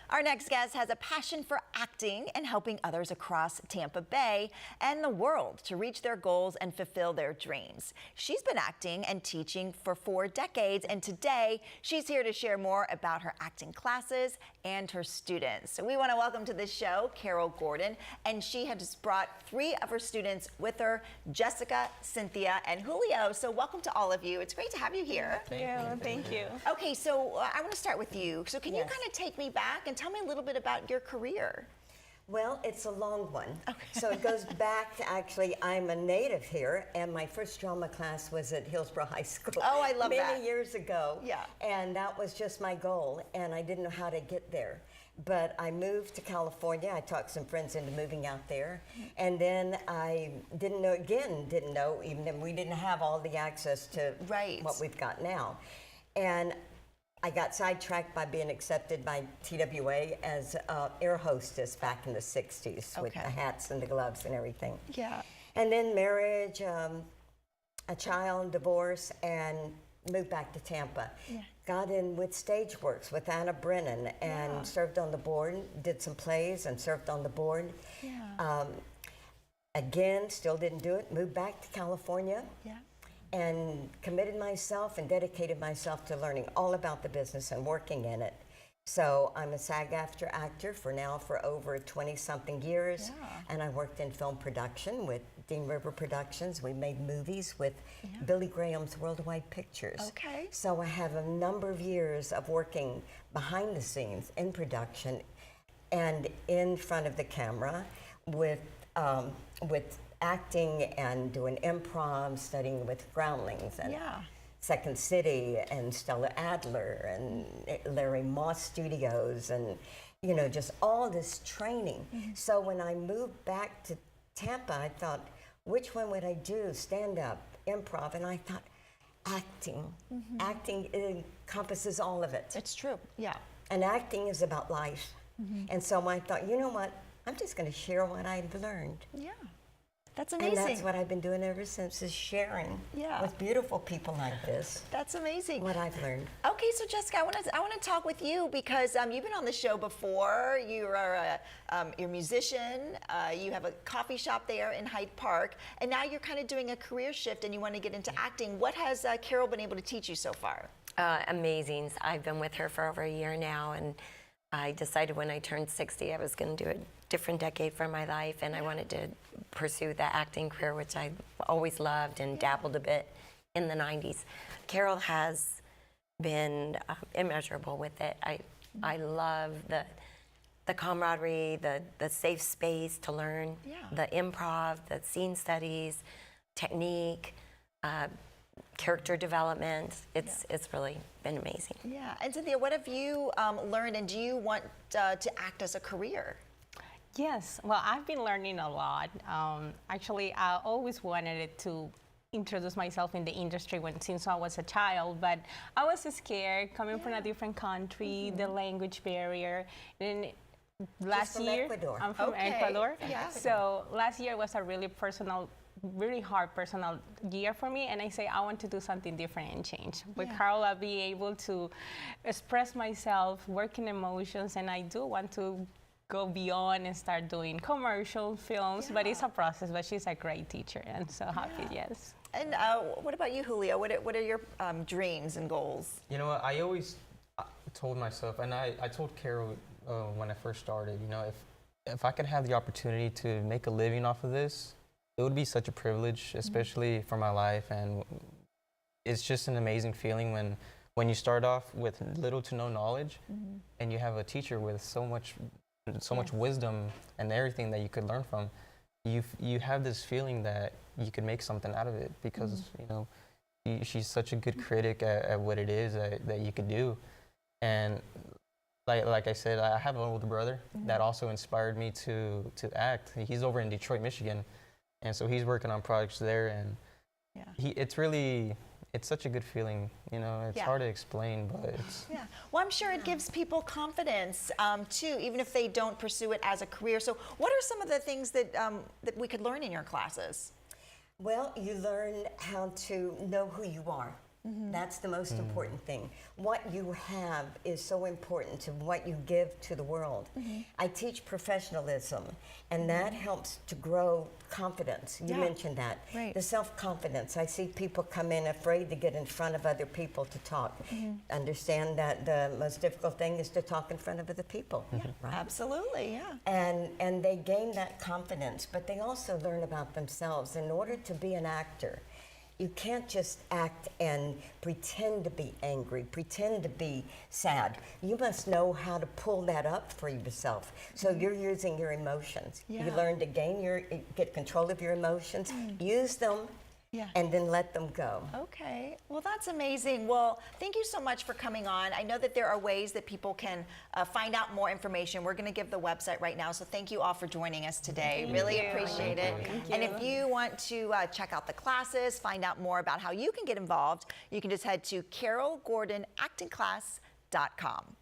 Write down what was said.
Our next guest has a passion for acting and helping others across Tampa Bay and the world to reach their goals and fulfill their dreams. She's been acting and teaching for 4 decades, and today she's here to share more about her acting classes and her students. So we want to welcome to the show Carole Gordon, and she has brought 3 of her students with her, Jessica, Cynthia, and Julio. So welcome to all of you. It's great to have you here. Thank you. Okay, so I want to start with you. So can you kind of take me back and tell me a little bit about your career? Well, it's a long one. Okay. So it goes back to, actually, I'm a native here, and my first drama class was at Hillsborough High School. Oh, I love that. Many years ago. Yeah. And that was just my goal, and I didn't know how to get there. But I moved to California. I talked some friends into moving out there. And then I didn't know, even then we didn't have all the access to what we've got now. And I got sidetracked by being accepted by TWA as air hostess back in the 60s with the hats and the gloves and everything. Yeah. And then marriage, a child, divorce, and moved back to Tampa. Yeah. Got in with Stageworks with Anna Brennan and served on the board, did some plays and served on the board. Yeah. Again, still didn't do it, moved back to California. Yeah. And committed myself and dedicated myself to learning all about the business and working in it. So I'm a SAG-AFTRA actor for over 20-something years, and I worked in film production with Dean River Productions. We made movies with Billy Graham's Worldwide Pictures. Okay. So I have a number of years of working behind the scenes in production and in front of the camera with acting and doing improv, studying with Groundlings and Second City and Stella Adler and Larry Moss Studios and, you know, just all this training. So when I moved back to Tampa, I thought, which one would I do? Stand up, improv, and I thought, acting. Acting encompasses all of it. It's true, yeah. And acting is about life. And so I thought, you know what? I'm just going to share what I've learned. Yeah. That's amazing. And that's what I've been doing ever since, is sharing with beautiful people like this. That's amazing. What I've learned. Okay, so Jessica, I want to talk with you because you've been on the show before. You are you're a musician. You have a coffee shop there in Hyde Park, and now you're kind of doing a career shift and you want to get into acting. What has Carole been able to teach you so far? Amazing. I've been with her for over a year now, and I decided when I turned 60 I was going to do a different decade for my life, and I wanted to pursue the acting career, which I always loved and dabbled a bit in the 90s. Carole has been immeasurable with it. I love the camaraderie, the safe space to learn, the improv, the scene studies, technique, character development. It's really been amazing. Yeah, and Cynthia, what have you learned, and do you want to act as a career? Yes, well, I've been learning a lot. Actually, I always wanted to introduce myself in the industry since I was a child, but I was scared coming from a different country, the language barrier. And last year, Ecuador. I'm from Ecuador. Yeah. So last year was a really hard personal year for me, and I say I want to do something different and change. With Carole, I'll be able to express myself, work in emotions, and I do want to go beyond and start doing commercial films, but it's a process. But she's a great teacher, and so happy, yes. And what about you, Julio? What are your dreams and goals? You know what, I always told myself, and I told Carole when I first started, you know, if I could have the opportunity to make a living off of this, it would be such a privilege, especially for my life. And it's just an amazing feeling when you start off with little to no knowledge, and you have a teacher with so much wisdom and everything that you could learn from. You have this feeling that you could make something out of it because you know she's such a good critic at what it is that you could do. And like I said, I have an older brother that also inspired me to act. He's over in Detroit, Michigan, and so he's working on projects there, and it's such a good feeling, you know. It's hard to explain, but it's... Yeah. Well, I'm sure it gives people confidence, too, even if they don't pursue it as a career. So what are some of the things that that we could learn in your classes? Well, you learn how to know who you are. That's the most important thing. What you have is so important to what you give to the world. I teach professionalism, and that helps to grow confidence. You mentioned that. Right. The self-confidence. I see people come in afraid to get in front of other people to talk. Understand that the most difficult thing is to talk in front of other people. Absolutely, yeah. And they gain that confidence, but they also learn about themselves. In order to be an actor, you can't just act and pretend to be angry, pretend to be sad. You must know how to pull that up for yourself. So you're using your emotions. You learn to get control of your emotions, use them, and then let them go. Okay, well that's amazing. Well, thank you so much for coming on. I know that there are ways that people can find out more information. We're going to give the website right now, so thank you all for joining us today. Really appreciate it. And if you want to check out the classes, find out more about how you can get involved, you can just head to CaroleGordonActingClass.com.